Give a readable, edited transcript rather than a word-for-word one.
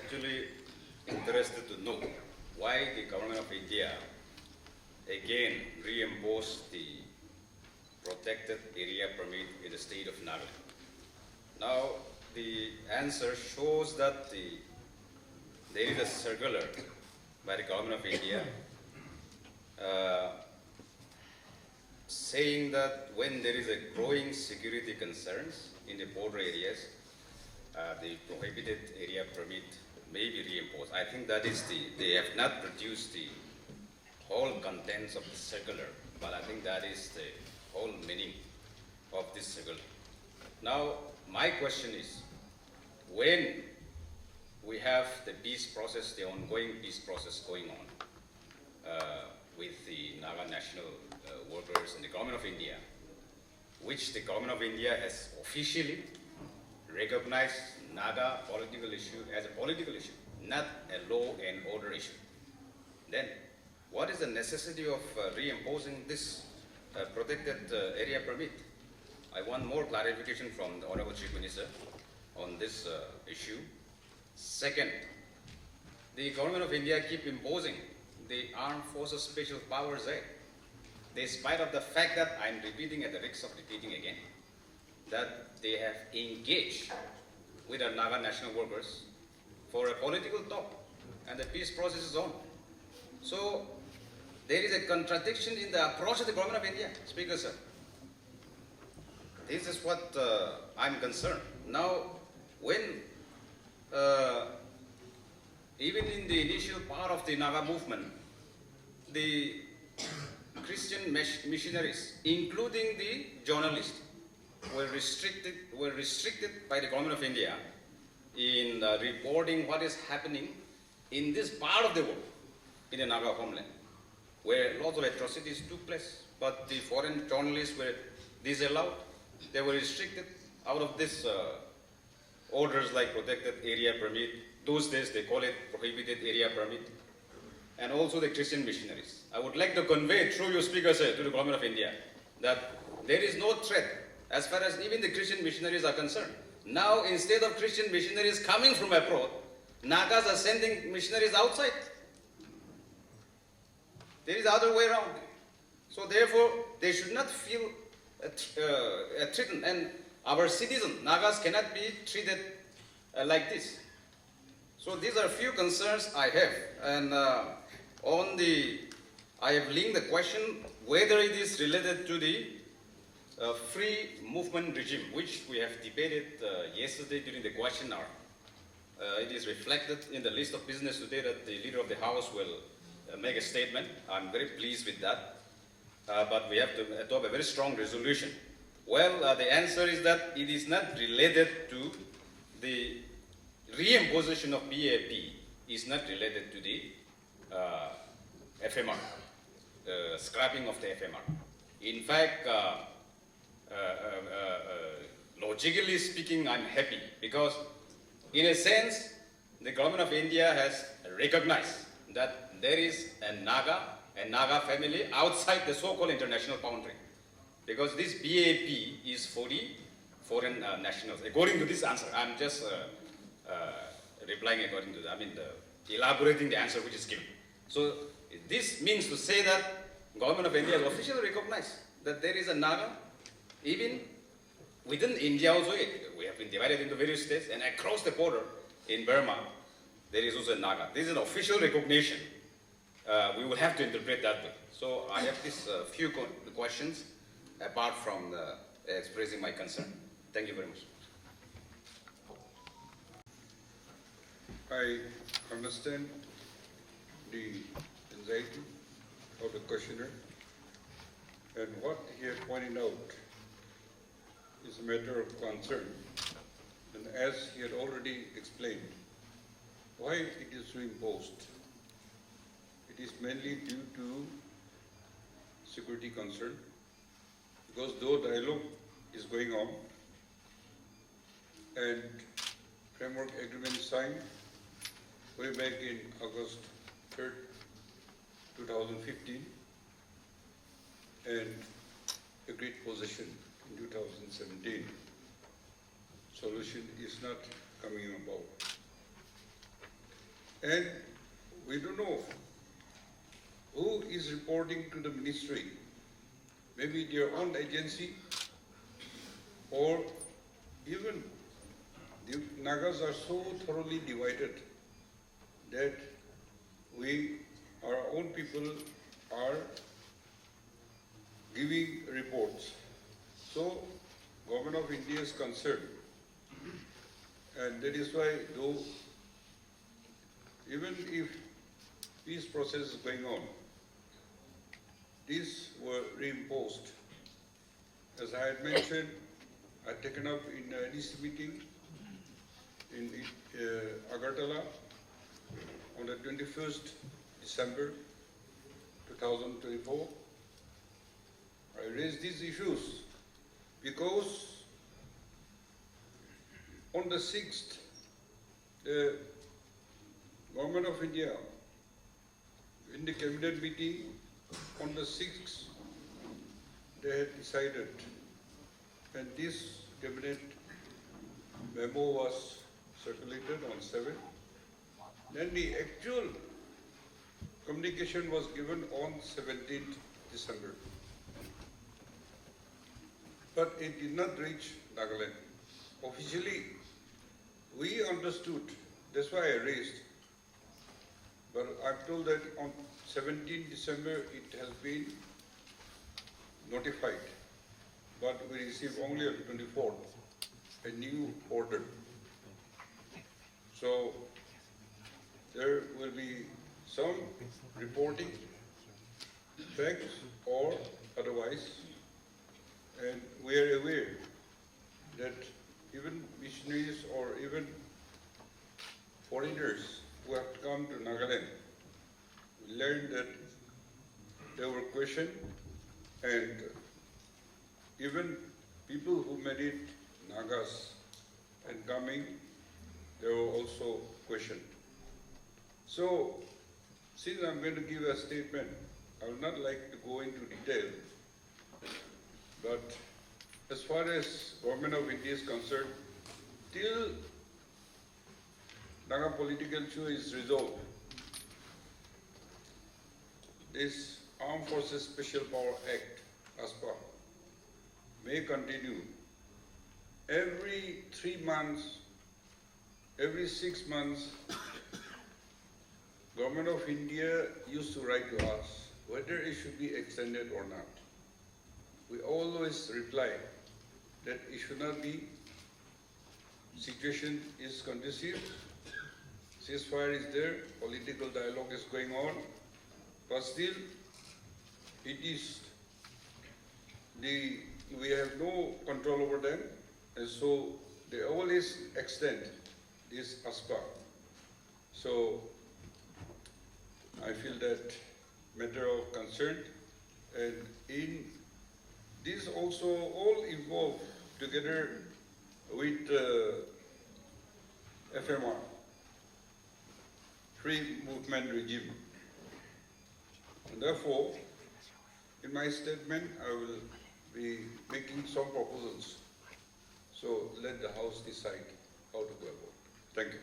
actually interested to know why the government of India again reimposed the protected area permit in the state of Nagaland. Now, the answer shows that there is a circular by the government of India saying that when there is a growing security concerns in the border areas, the prohibited area permit may be reimposed. I think that is they have not produced the whole contents of the circular, but I think that is the whole meaning of this circular. Now, my question is, when we have the peace process, the ongoing peace process going on with the Naga national workers and the government of India, which the government of India has officially recognized Naga political issue as a political issue, not a law and order issue. Then, what is the necessity of reimposing this protected area permit? I want more clarification from the Honorable Chief Minister on this issue. Second, the government of India keep imposing the Armed Forces Special Powers Act, despite of the fact that I'm repeating at the risk of repeating again, that they have engaged with our Naga national workers for a political talk, and the peace process is on. So there is a contradiction in the approach of the government of India, Speaker sir. This is what I'm concerned. Now, when even in the initial part of the Naga movement, the Christian missionaries, including the journalists, were restricted by the government of India in reporting what is happening in this part of the world, in the Naga homeland, where lots of atrocities took place, but the foreign journalists were disallowed. They were restricted out of this orders like protected area permit. Those days they call it prohibited area permit. And also the Christian missionaries. I would like to convey through you, Speaker sir, to the government of India that there is no threat as far as even the Christian missionaries are concerned. Now, instead of Christian missionaries coming from abroad, Nagas are sending missionaries outside. There is the other way around. So therefore, they should not feel threatened, and our citizens, Nagas, cannot be treated like this. So these are a few concerns I have, and I have linked the question whether it is related to the free movement regime, which we have debated yesterday during the question hour. It is reflected in the list of business today that the Leader of the House will make a statement. I'm very pleased with that. But we have to adopt a very strong resolution. Well, the answer is that it is not related to the reimposition of BAP, is not related to the FMR, scrapping of the FMR. In fact, logically speaking, I'm happy because in a sense, the government of India has recognized that there is a Naga family outside the so-called international boundary. Because this BAP is for the foreign nationals. According to this answer, I'm just replying according to elaborating the answer which is given. So this means to say that government of India has officially recognized that there is a Naga, even within India also, we have been divided into various states, and across the border in Burma, there is also a Naga. This is an official recognition. We will have to interpret that way. So I have these few questions apart from expressing my concern. Thank you very much. I understand the anxiety of the questioner, and what he has pointed out is a matter of concern. And as he had already explained, why it is reimposed, it is mainly due to security concern, because though dialogue is going on and framework agreement signed way back in August 3rd, 2015, and agreed position in 2017, solution is not coming about. And we don't know who is reporting to the ministry, maybe their own agency, or even the Nagas are so thoroughly divided that our own people are giving reports. So, Government of India is concerned, and that is why, though, even if peace process is going on, these were reimposed. As I had mentioned, I had taken up in a NEC meeting in Agartala on the 21st December 2024. I raised these issues because on the 6th, the Government of India, in the cabinet meeting on the 6th, they had decided, and this cabinet memo was circulated on 7th. Then the actual communication was given on 17th December. But it did not reach Nagaland. Officially, we understood, that's why I raised. But I'm told that on 17th December it has been notified. But we received only on 24th a new order. So there will be some reporting, facts or otherwise, and we are aware that even missionaries or even foreigners who have come to Nagaland learned that there were questioned, and even people who made it Nagas and coming, they were also questioned. So, since I'm going to give a statement, I would not like to go into detail, but as far as Government of India is concerned, till Naga political issue is resolved, this Armed Forces Special Power Act, ASPA, may continue. Every 3 months, every 6 months, Government of India used to write to us whether it should be extended or not. We always reply that it should not be. Situation is conducive, ceasefire is there, political dialogue is going on, but still it is we have no control over them, and so they always extend this ASPA. So I feel that matter of concern, and in this also all involved together with FMR, Free Movement Regime. And therefore, in my statement, I will be making some proposals. So let the House decide how to go about it. Thank you.